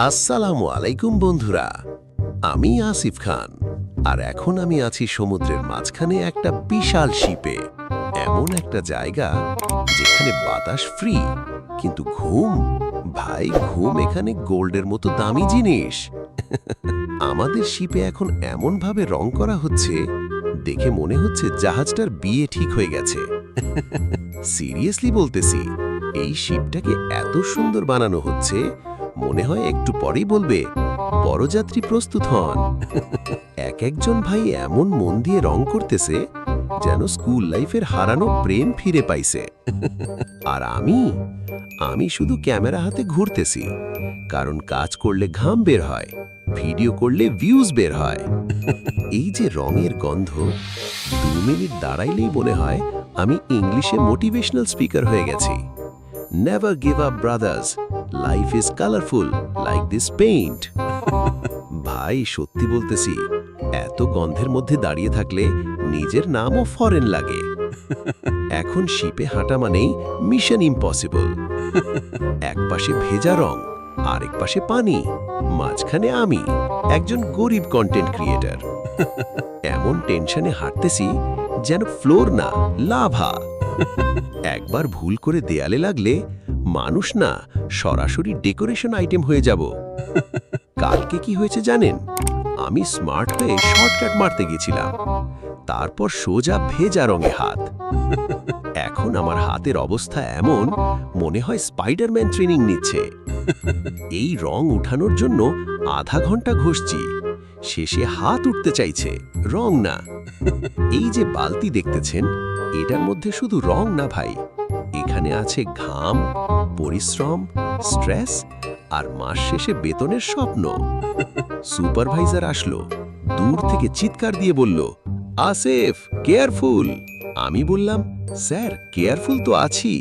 আসসালামু আলাইকুম বন্ধুরা, আমি আসিফ খান। আর এখন আমি আছি সমুদ্রের মাঝখানে একটা বিশাল শিপে, এমন একটা জায়গা যেখানে বাতাস ফ্রি, কিন্তু ঘুম, ভাই ঘুম এখানে গোল্ডের মতো দামি জিনিস। আমাদের শিপে এখন এমনভাবে রং করা হচ্ছে, দেখে মনে হচ্ছে জাহাজটার বিয়ে ঠিক হয়ে গেছে। সিরিয়াসলি বলতেছি, এই শিপটাকে এত সুন্দর বানানো হচ্ছে, মনে হয় একটু পরেই বলবে বড়যাত্রী প্রস্তুত হন। এক একজন ভাই এমন মন দিয়ে রং করতেছে যেন স্কুল লাইফের হারানো প্রেম ফিরে পাইছে। আর আমি শুধু ক্যামেরা হাতে ঘুরতেছি, কারণ কাজ করলে ঘাম বের হয়, ভিডিও করলে ভিউজ বের হয়। এই যে রঙের গন্ধ, 2 মিনিট দাঁড়াইলেই মনে হয় আমি ইংলিশে মোটিভেশনাল স্পিকার হয়ে গেছি। Never give up brothers, life is colourful like this paint. ভাই সত্যি বলতেছি, এত গন্ধের মধ্যে দাঁড়িয়ে থাকলে নিজের নামও ফরেন লাগে। এখন শিপে হাঁটা মানেই মিশন ইম্পসিবল। এক পাশে ভেজা রং, আরেক পাশে পানি, মাঝখানে আমি, একজন গরিব কন্টেন্ট ক্রিয়েটর। এমন টেনশনে হাঁটতেছি যেন ফ্লোর না, লাভা। একবার ভুল করে দেয়ালে লাগলে মানুষ না, সরাসরি ডেকোরেশন আইটেম হয়ে যাব। কালকে কি হয়েছে জানেন? আমি স্মার্ট হয়ে শর্টকাট মারতে গেছিলাম, তারপর সোজা ভেজা রঙে হাত। এখন আমার হাতের অবস্থা এমন, মনে হয় স্পাইডারম্যান ট্রেনিং নিচ্ছে। এই রং উঠানোর জন্য আধা ঘন্টা ঘষছি, শেষে হাত উঠতে চাইছে, রং না। এই যে বালতি দেখতেছেন, এটার মধ্যে শুধু রং না ভাই, এখানে আছে ঘাম, পরিশ্রম, স্ট্রেস আর মাস শেষে বেতনের স্বপ্ন। সুপারভাইজার আসলো, দূর থেকে চিৎকার দিয়ে বলল, আসিফ কেয়ারফুল। আমি বললাম, স্যার কেয়ারফুল তো আছি,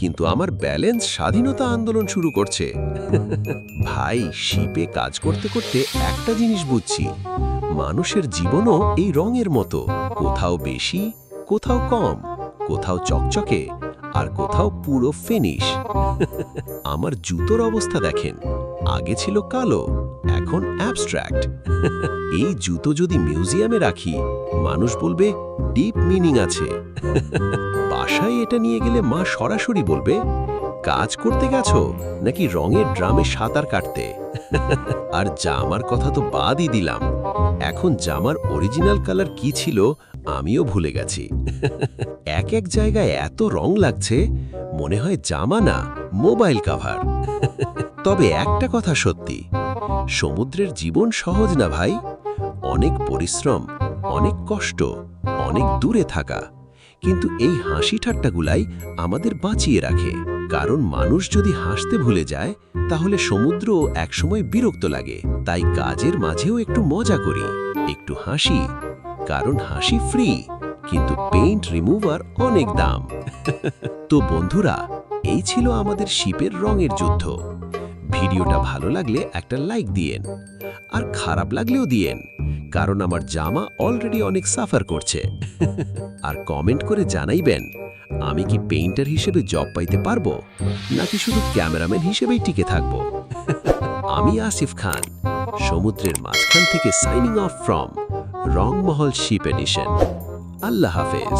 কিন্তু আমার ব্যালেন্স স্বাধীনতা আন্দোলন শুরু করছে। ভাই শিপে কাজ করতে করতে একটা জিনিস বুঝছি, মানুষের জীবনও এই রঙের মতো, কোথাও বেশি, কোথাও কম, কোথাও চকচকে আর কোথাও পুরো ফিনিশ। আমার জুতোর অবস্থা দেখেন, আগে ছিল কালো, এখন অ্যাবস্ট্রাক্ট। এই জুতো যদি মিউজিয়ামে রাখি, মানুষ বলবে ডিপ মিনিং আছে। বাসায় এটা নিয়ে গেলে মা সরাসরি বলবে, কাজ করতে গেছো নাকি রঙের ড্রামে সাঁতার কাটতে? আর জামার কথা তো বাদই দিলাম, এখন জামার অরিজিনাল কালার কি ছিল আমিও ভুলে গেছি। এক এক জায়গায় এত রং লাগছে, মনে হয় জামা না, মোবাইল কভার। তবে একটা কথা সত্যি, সমুদ্রের জীবন সহজ না ভাই, অনেক পরিশ্রম, অনেক কষ্ট, অনেক দূরে থাকা, কিন্তু এই হাসি ঠাট্টাগুলাই আমাদের বাঁচিয়ে রাখে। কারণ মানুষ যদি হাসতে ভুলে যায়, তাহলে সমুদ্রও একসময় বিরক্ত লাগে। তাই কাজের মাঝেও একটু মজা করি, একটু হাসি, কারণ হাসি ফ্রি, কিন্তু পেইন্ট রিমুভার অনেক দাম। তো বন্ধুরা, এই ছিল আমাদের শিপের রঙের যুদ্ধ। ভিডিওটা ভালো লাগলে একটা লাইক দিয়েন, আর খারাপ লাগলেও দিয়েন, কারণ আমার জামা অলরেডি অনেক সাফার করছে। আর কমেন্ট করে জানাইবেন, আমি কি পেইন্টার হিসেবে জব পাইতে পারবো, নাকি শুধু ক্যামেরাম্যান হিসেবেই টিকে থাকবো। আমি আসিফ খান, সমুদ্রের মাঝখান থেকে signing off from Rangmahal ship edition. আল্লাহ হাফেজ।